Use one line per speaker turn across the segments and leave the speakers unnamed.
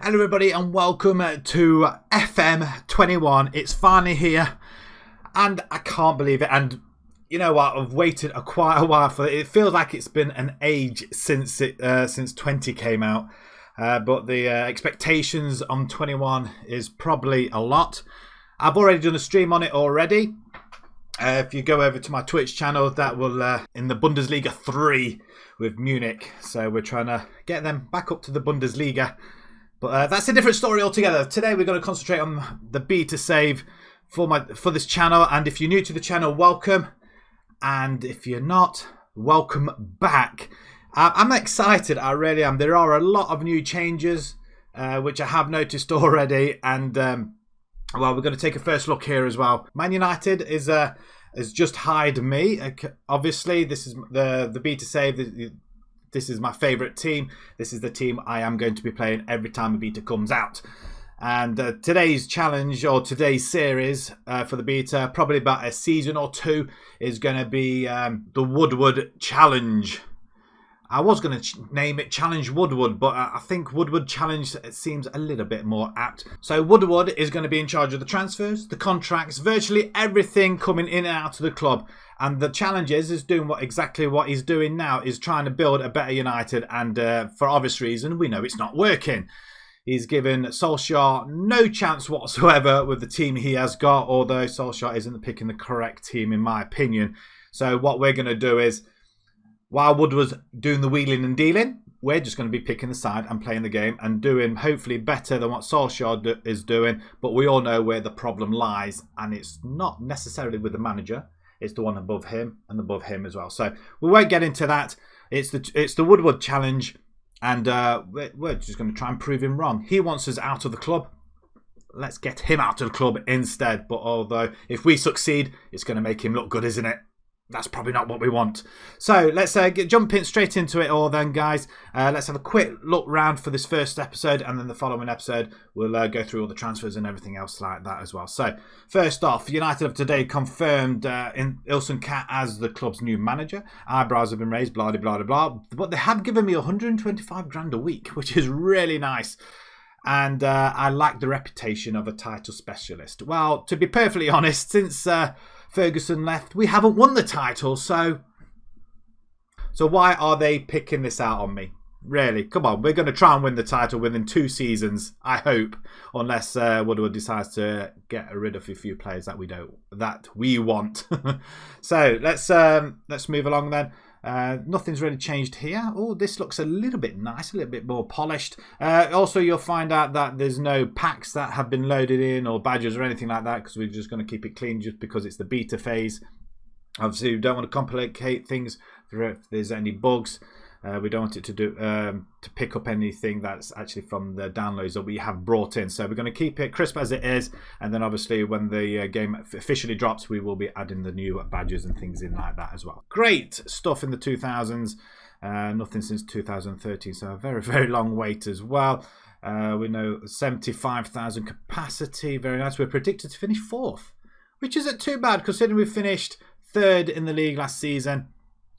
Hello everybody and welcome to FM21. It's finally here and I can't believe it. And you know what, I've waited quite a while for it. It feels like it's been an age since 20 came out. But the expectations on 21 is probably a lot. I've already done a stream on it already. If you go over to my Twitch channel, that will in the Bundesliga 3 with Munich. So we're trying to get them back up to the Bundesliga. But that's a different story altogether. Today we're going to concentrate on the beta save for this channel. And if you're new to the channel, welcome. And if you're not, welcome back. I'm excited. I really am. There are a lot of new changes, which I have noticed already. And well, we're going to take a first look here as well. Man United has just hired me. Obviously, this is the beta save. This is my favourite team. This is the team I am going to be playing every time a beta comes out. And today's challenge, or today's series for the beta, probably about a season or two, is going to be the Woodward Challenge. I was going to name it Challenge Woodward, but I think Woodward Challenge seems a little bit more apt. So Woodward is going to be in charge of the transfers, the contracts, virtually everything coming in and out of the club. And the challenge is doing exactly what he's doing now, is trying to build a better United. And for obvious reason, we know it's not working. He's given Solskjaer no chance whatsoever with the team he has got, although Solskjaer isn't picking the correct team, in my opinion. So what we're going to do is, while Woodward's doing the wheeling and dealing, we're just going to be picking the side and playing the game and doing hopefully better than what Solskjaer is doing. But we all know where the problem lies, and it's not necessarily with the manager. It's the one above him and above him as well. So we won't get into that. It's the Woodward Challenge, and we're just going to try and prove him wrong. He wants us out of the club. Let's get him out of the club instead. But although if we succeed, it's going to make him look good, isn't it? That's probably not what we want. So let's jump in straight into it all then, guys. Let's have a quick look round for this first episode, and then the following episode we'll go through all the transfers and everything else like that as well. So first off, United have today confirmed Ilson Cat as the club's new manager. Eyebrows have been raised, blah, blah, blah, blah. But they have given me 125 grand a week, which is really nice. And I like the reputation of a title specialist. Well, to be perfectly honest, since Ferguson left, we haven't won the title, so why are they picking this out on me? Really, come on, we're going to try and win the title within 2 seasons, I hope, unless Woodward decides to get rid of a few players that we want. So let's move along then. Nothing's really changed here. Oh, this looks a little bit nice, a little bit more polished. Also, you'll find out that there's no packs that have been loaded in or badges or anything like that, because we're just going to keep it clean just because it's the beta phase. Obviously, we don't want to complicate things if there's any bugs. We don't want it to pick up anything that's actually from the downloads that we have brought in. So we're going to keep it crisp as it is, and then obviously when the game officially drops, we will be adding the new badges and things in like that as well. Great stuff in the 2000s. Nothing since 2013, so a very, very long wait as well. We know 75,000 capacity. Very nice. We're predicted to finish 4th, which isn't too bad considering we finished 3rd in the league last season.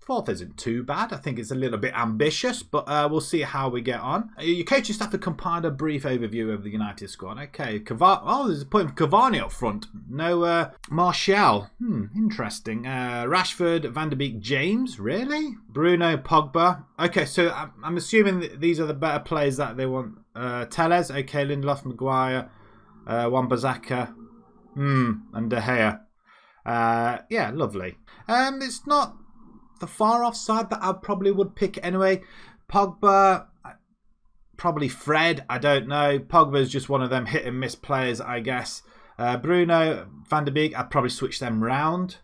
4th isn't too bad. I think it's a little bit ambitious, but we'll see how we get on. Your coaching staff have compiled a brief overview of the United squad. Okay, there's a point of Cavani up front. No Martial. Interesting. Rashford, Van der Beek, James. Really? Bruno, Pogba. Okay, so I'm assuming that these are the better players that they want. Telles. Okay, Lindelof, Maguire, Wan-Bissaka, and De Gea. Yeah, lovely. It's not the far off side that I probably would pick anyway. Pogba, probably Fred, I don't know. Pogba is just one of them hit and miss players, I guess. Bruno, Van der Beek, I'd probably switch them round.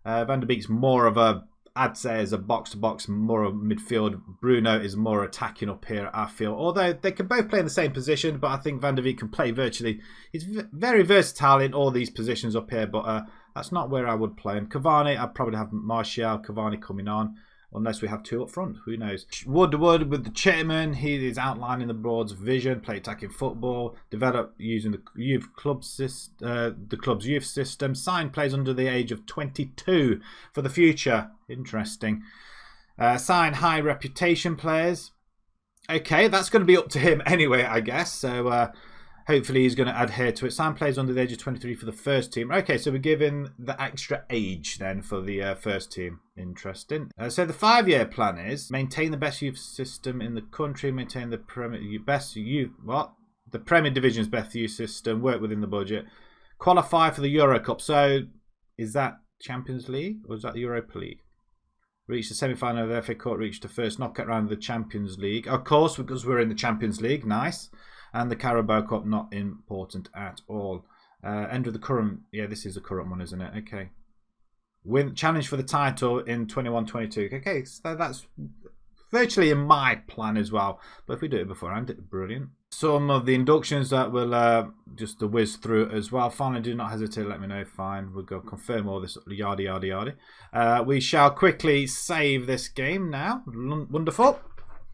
Van der Beek's more of I'd say as a box-to-box, more of midfield. Bruno is more attacking up here, I feel. Although they can both play in the same position, but I think Van der Beek can play virtually. He's very versatile in all these positions up here, but that's not where I would play him. Cavani, I'd probably have Martial, Cavani coming on, unless we have 2 up front. Who knows? Woodward with the chairman, he is outlining the board's vision, play attacking football, develop using the club's youth system, sign players under the age of 22 for the future. Interesting. Sign high reputation players. Okay, that's going to be up to him anyway, I guess. So hopefully he's going to adhere to it. Sam plays under the age of 23 for the first team. Okay, so we're giving the extra age then for the first team. Interesting. So the 5-year plan is maintain the best youth system in the country, maintain the the Premier Division's best youth system, work within the budget, qualify for the Euro Cup. So is that Champions League or is that the Europa League? Reach the semi-final of the FA Cup, reach the first knockout round of the Champions League. Of course, because we're in the Champions League. Nice. And the Carabao Cup, not important at all. End of the current... Yeah, this is the current one, isn't it? Okay. Win challenge for the title in 21-22. Okay, so that's virtually in my plan as well. But if we do it beforehand, it's brilliant. Some of the inductions that we'll just whiz through as well. Finally, do not hesitate. Let me know. Fine. We'll go confirm all this yada yada yada. We shall quickly save this game now. Wonderful.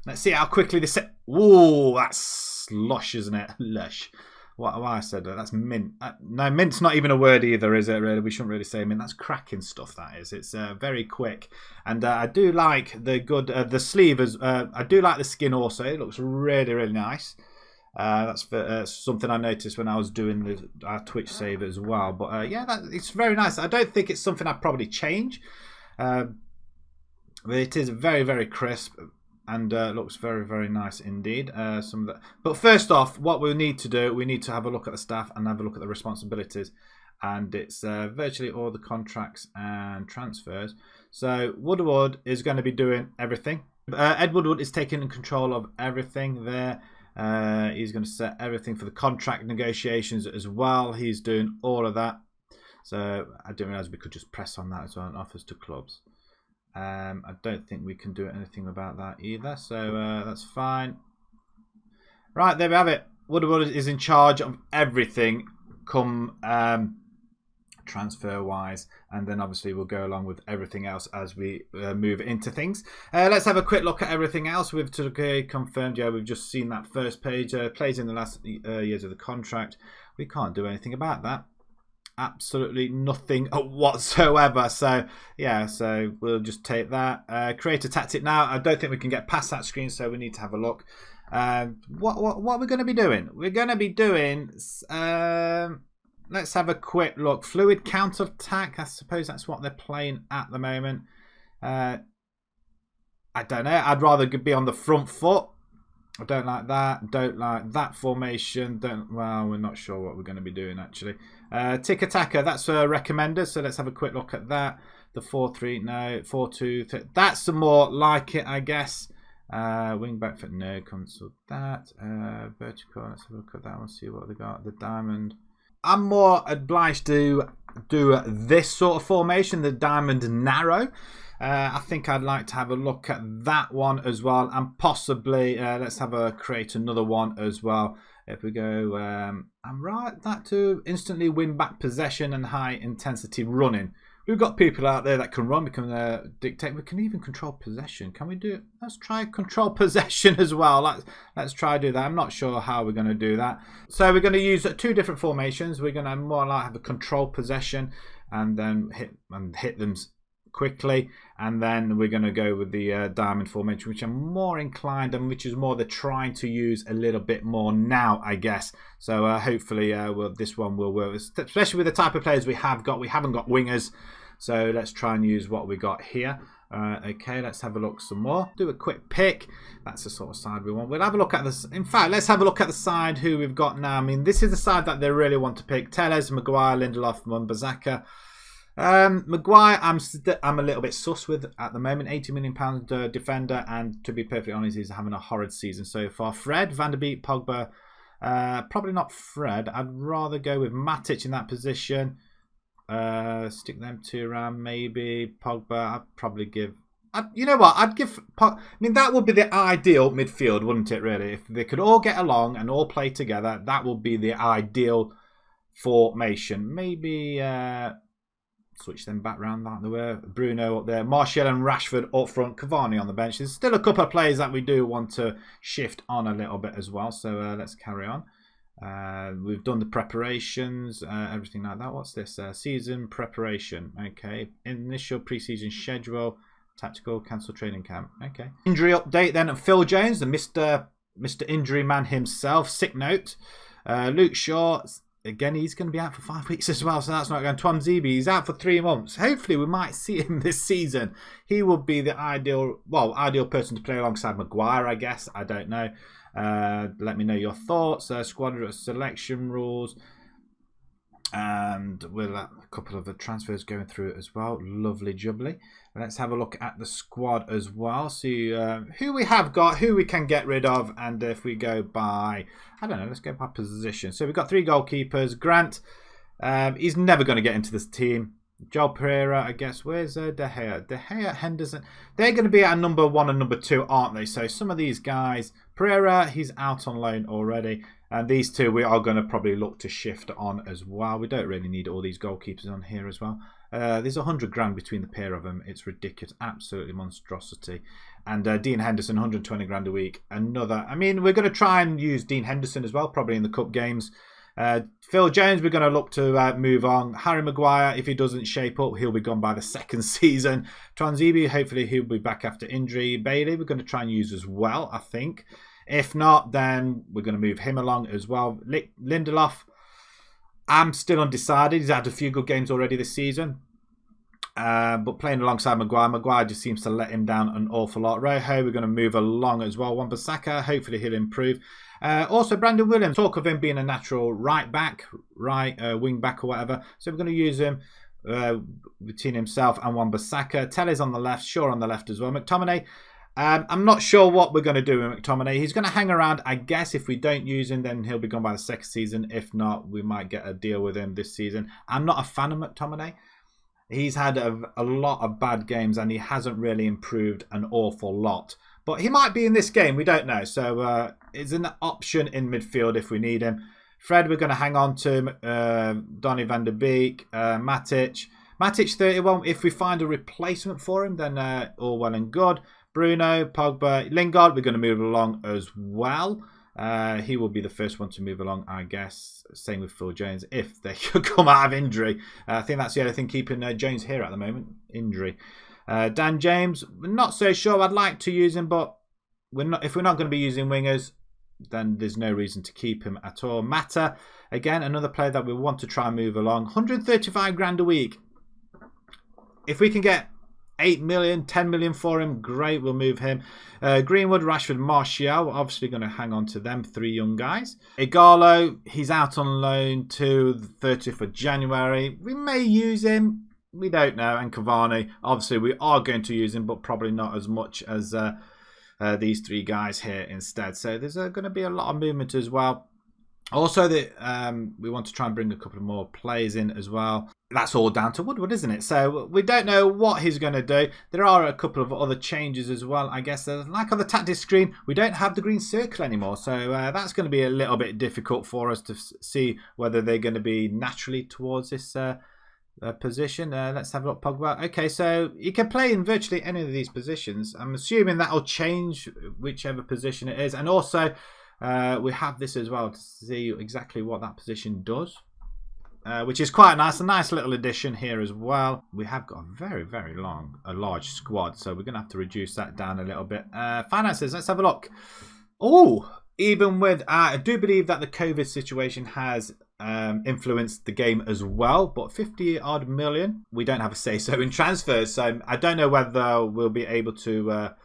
Let's see how quickly this. Ooh, that's lush, isn't it? Lush. What I said that's mint. No, mint's not even a word either, is it? Really, we shouldn't really say mint. That's cracking stuff. That is. It's very quick, and I do like the the sleeve as. I do like the skin also. It looks really really nice. That's something I noticed when I was doing our Twitch save as well. But yeah, it's very nice. I don't think it's something I'd probably change. But it is very, very crisp and looks very, very nice indeed. But first off, what we need to do, we need to have a look at the staff and have a look at the responsibilities. And it's virtually all the contracts and transfers. So Woodward is going to be doing everything. Ed Woodward is taking control of everything there. He's going to set everything for the contract negotiations as well. He's doing all of that. So I didn't realize we could just press on that as well. Offers to clubs. I don't think we can do anything about that either. So that's fine. Right, there we have it. Woodward is in charge of everything come transfer wise, and then obviously we'll go along with everything else as we move into things. Let's have a quick look at everything else. We've confirmed, yeah, we've just seen that first page. Plays in the last years of the contract. We can't do anything about that. Absolutely nothing whatsoever. So yeah, so we'll just take that. Create a tactic now. I don't think we can get past that screen, so we need to have a look. What we're going to be doing? We're going to be doing. Let's have a quick look. Fluid counter-attack. I suppose that's what they're playing at the moment. I don't know. I'd rather be on the front foot. I don't like that. Don't like that formation. Well, we're not sure what we're going to be doing, actually. Tick-attacker. That's recommended. So let's have a quick look at that. The 4-3. No. 4-2. That's some more like it, I guess. Wing back foot. No. Consult that. Vertical. Let's have a look at that one. See what they got. The diamond. I'm more obliged to do this sort of formation, the diamond narrow. I think I'd like to have a look at that one as well, and possibly let's create another one as well. If we go, I'm right that to instantly win back possession and high intensity running. We've got people out there that can run. We can dictate. We can even control possession. Can we do it? Let's try control possession as well. Let's try do that. I'm not sure how we're going to do that. So we're going to use two different formations. We're going to more like have a control possession and then hit them quickly. And then we're going to go with the diamond formation, which I'm more inclined and which is more the trying to use a little bit more now, I guess. So hopefully this one will work, especially with the type of players we have got. We haven't got wingers. So let's try and use what we got here. Okay, let's have a look some more. Do a quick pick. That's the sort of side we want. We'll have a look at this. In fact, let's have a look at the side who we've got now. I mean, this is the side that they really want to pick. Tellez, Maguire, Lindelof, Mbazaka. Maguire, I'm a little bit sus with at the moment. £80 million defender, and to be perfectly honest, he's having a horrid season so far. Fred, Van der Beek, Pogba. Probably not Fred. I'd rather go with Matic in that position. Stick them two around, maybe Pogba. I'd probably give. You know what? I'd give. I mean, that would be the ideal midfield, wouldn't it? Really, if they could all get along and all play together, that would be the ideal formation. Maybe switch them back round like they were. Bruno up there, Martial and Rashford up front, Cavani on the bench. There's still a couple of players that we do want to shift on a little bit as well. So let's carry on. We've done the preparations, everything like that. What's this? Season preparation. Okay. Initial pre-season schedule. Tactical, cancel training camp. Okay. Injury update then. Phil Jones, the Mr. Injury Man himself. Sick note. Luke Shaw, again, he's going to be out for 5 weeks as well, so that's not going. Twanzebe, he's out for 3 months. Hopefully, we might see him this season. He would be the ideal person to play alongside Maguire, I guess. I don't know. Let me know your thoughts. Squad selection rules. And we'll have a couple of the transfers going through it as well. Lovely jubbly. Let's have a look at the squad as well. See who we have got, who we can get rid of. And if we go by, I don't know, let's go by position. So we've got 3 goalkeepers. Grant, he's never going to get into this team. Joel Pereira, I guess. Where's De Gea? De Gea, Henderson. They're going to be at number 1 and number 2, aren't they? So some of these guys, Pereira, he's out on loan already. And these 2 we are going to probably look to shift on as well. We don't really need all these goalkeepers on here as well. There's 100 grand between the pair of them. It's ridiculous. Absolutely monstrosity. And Dean Henderson, 120 grand a week. Another. I mean, we're going to try and use Dean Henderson as well, probably in the cup games. Phil Jones, we're going to look to move on. Harry Maguire, if he doesn't shape up, he'll be gone by the 2nd season. Twanzebe, hopefully he'll be back after injury. Bailey, we're going to try and use as well, I think. If not, then we're going to move him along as well. Lindelof, I'm still undecided. He's had a few good games already this season. But playing alongside Maguire, Maguire just seems to let him down an awful lot. Rojo, we're going to move along as well. Wan-Bissaka, hopefully he'll improve. Also, Brandon Williams, talk of him being a natural right back, wing back or whatever. So we're going to use him between himself and Wan-Bissaka. Telly's on the left, Shaw on the left as well. McTominay, I'm not sure what we're going to do with McTominay. He's going to hang around, I guess. If we don't use him, then he'll be gone by the 2nd season. If not, we might get a deal with him this season. I'm not a fan of McTominay. He's had a lot of bad games and he hasn't really improved an awful lot. But he might be in this game. We don't know. So it's an option in midfield if we need him. Fred, we're going to hang on to. Donny van der Beek. Matic. Matic 31. If we find a replacement for him, then all well and good. Bruno, Pogba, Lingard, we're going to move along as well. He will be the first one to move along, I guess. Same with Phil Jones, if they could come out of injury. I think that's the other thing keeping Jones here at the moment, injury. Dan James, we're not so sure. I'd like to use him, but if we're not going to be using wingers, then there's no reason to keep him at all. Mata, again, another player that we want to try and move along. 135 grand a week. If we can get 8 million, 10 million for him, great, we'll move him. Greenwood, Rashford, Martial, we're obviously going to hang on to them, 3 young guys. Igalo, he's out on loan to the 30th of January. We may use him, we don't know. And Cavani, obviously we are going to use him, but probably not as much as these 3 guys here instead. So there's going to be a lot of movement as well. Also, we want to try and bring a couple of more players in as well. That's all down to Woodward, isn't it? So we don't know what he's going to do. There are a couple of other changes as well. I guess, like on the tactics screen, we don't have the green circle anymore. So that's going to be a little bit difficult for us to see whether they're going to be naturally towards this position. Let's have a look. Pogba. Okay, so you can play in virtually any of these positions. I'm assuming that'll change whichever position it is. And also, we have this as well to see exactly what that position does. Which is quite nice. A nice little addition here as well. We have got a very, very large squad. So we're going to have to reduce that down a little bit. Finances, let's have a look. Oh, even with... I do believe that the COVID situation has influenced the game as well. But 50 odd million, we don't have a say-so in transfers. So I don't know whether we'll be able to...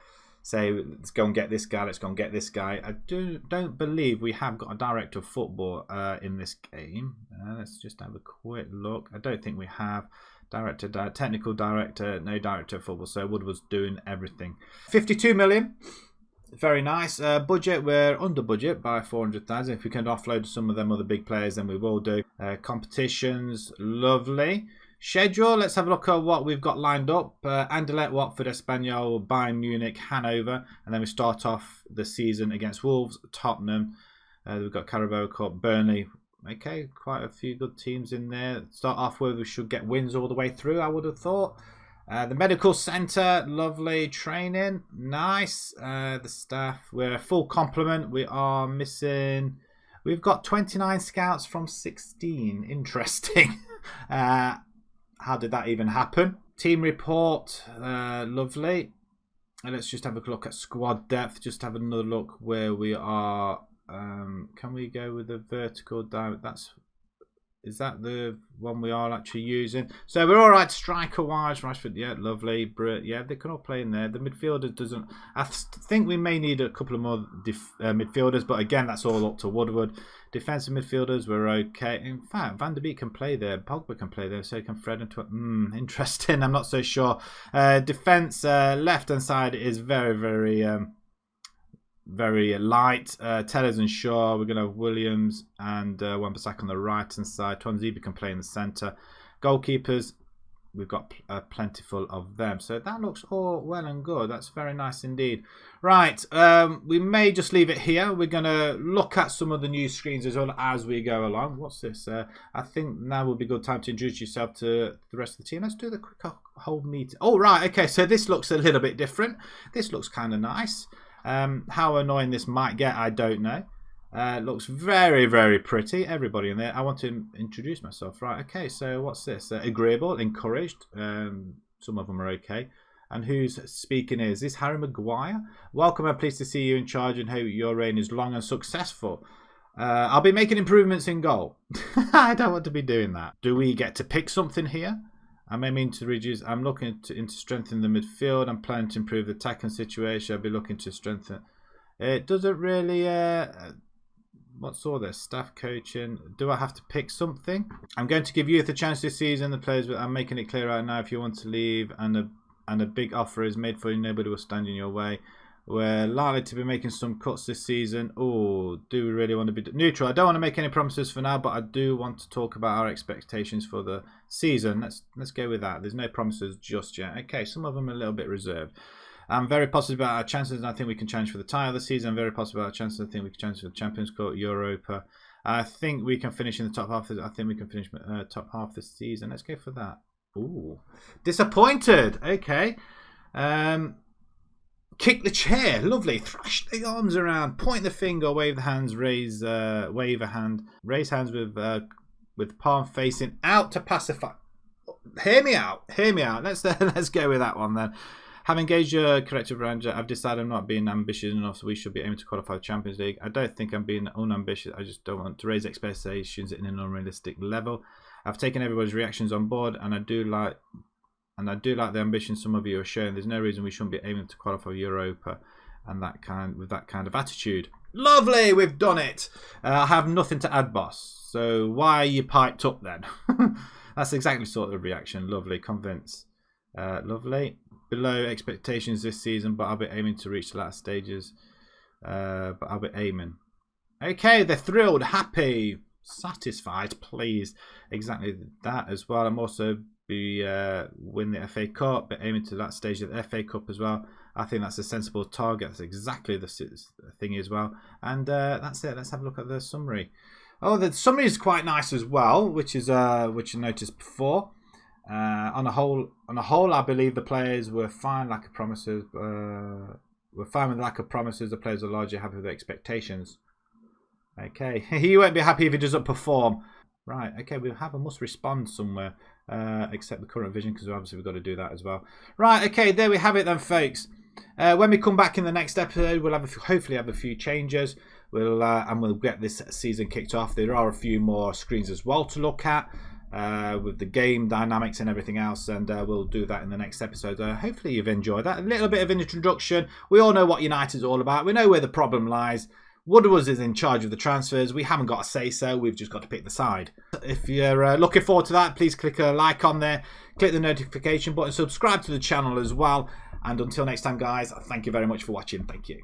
say, let's go and get this guy, let's go and get this guy. I don't believe we have got a director of football in this game. Let's just have a quick look. I don't think we have. Technical director, no director of football. So Woodward's doing everything. 52 million. Very nice. Budget, we're under budget by 400,000. If we can offload some of them other big players, then we will do. Competitions, lovely. Schedule, let's have a look at what we've got lined up. Anderlecht, Watford, Espanyol, Bayern Munich, Hanover. And then we start off the season against Wolves, Tottenham. We've got Carabao Cup, Burnley. Okay, quite a few good teams in there. Start off with, we should get wins all the way through, I would have thought. The medical centre, lovely. Training, nice. The staff, we're a full complement. We are missing... We've got 29 scouts from 16. Interesting. How did that even happen? Team report, lovely. And let's just have a look at squad depth. Just have another look where we are. Can we go with the vertical down? Is that the one we are actually using? So we're all right striker-wise. Rashford, yeah, lovely. Yeah, they can all play in there. The midfielder doesn't. I think we may need a couple of more midfielders, but again, that's all up to Woodward. Defensive midfielders, we're okay. In fact, Van der Beek can play there. Pogba can play there. So can Fred and interesting. I'm not so sure. Defense, left-hand side is very, very light. Tellers and Shaw. We're going to have Williams and Wan-Bissaka on the right hand side. Tuanzebe can play in the centre. Goalkeepers, we've got plentiful of them. So that looks all well and good. That's very nice indeed. Right, we may just leave it here. We're going to look at some of the new screens as well as we go along. What's this? I think now would be a good time to introduce yourself to the rest of the team. Let's do the quick whole meeting. Oh, right. Okay, so this looks a little bit different. This looks kind of nice. How annoying this might get, I don't know. Looks very, very pretty. Everybody in there. I want to introduce myself. Right, okay, so what's this? Agreeable, encouraged. Some of them are okay. And who's speaking is this Harry Maguire? Welcome, I'm pleased to see you in charge and hope your reign is long and successful. I'll be making improvements in goal. I don't want to be doing that. Do we get to pick something here? I'm aiming to reduce. I'm looking into strengthen the midfield. I'm planning to improve the attacking situation. I'll be looking to strengthen. It doesn't really. What's all this? Staff coaching. Do I have to pick something? I'm going to give youth a chance this season. The players. I'm making it clear right now. If you want to leave and a big offer is made for you, nobody will stand in your way. We're likely to be making some cuts this season. Oh, do we really want to be neutral? I don't want to make any promises for now, but I do want to talk about our expectations for the season. Let's go with that. There's no promises just yet. Okay, some of them are a little bit reserved. I'm very positive about our chances, and I think we can challenge for the title this season. I'm very positive about our chances. I think we can challenge for the Champions Cup, Europa. I think we can finish in the top half. I think we can finish top half this season. Let's go for that. Ooh, disappointed. Okay. Kick the chair, lovely. Thrash the arms around, point the finger, wave the hands, wave a hand, raise hands with palm facing out to pacify. Hear me out. Let's go with that one then. Have engaged your corrective ranger. I've decided I'm not being ambitious enough, so we should be aiming to qualify the Champions League. I don't think I'm being unambitious. I just don't want to raise expectations in an unrealistic level. I've taken everybody's reactions on board, and I do like the ambition some of you are showing. There's no reason we shouldn't be aiming to qualify Europa and with that kind of attitude. Lovely, we've done it. I have nothing to add, boss. So why are you piped up then? That's exactly sort of reaction. Lovely, convince. Lovely. Below expectations this season, but I'll be aiming to reach the last stages. But I'll be aiming. Okay, they're thrilled, happy, satisfied, pleased. Exactly that as well. I'm also win the FA Cup, but aiming to that stage of the FA Cup as well. I think that's a sensible target. That's exactly the thing as well. And that's it. Let's have a look at the summary. Oh, the summary is quite nice as well, which I noticed before. On a whole, I believe the players were fine. Lack of promises. We're fine with lack of promises. The players are largely happy with their expectations. Okay, he won't be happy if he doesn't perform. Right, okay, we have a must respond somewhere, except the current vision, because obviously we've got to do that as well. Right, okay, there we have it then, folks. When we come back in the next episode, we'll hopefully have a few changes. We'll get this season kicked off. There are a few more screens as well to look at, with the game dynamics and everything else, and we'll do that in the next episode. Hopefully you've enjoyed that. A little bit of an introduction. We all know what United's all about. We know where the problem lies. Woodward is in charge of the transfers. We haven't got a say-so. We've just got to pick the side. If you're looking forward to that, please click a like on there. Click the notification button. Subscribe to the channel as well. And until next time, guys, thank you very much for watching. Thank you.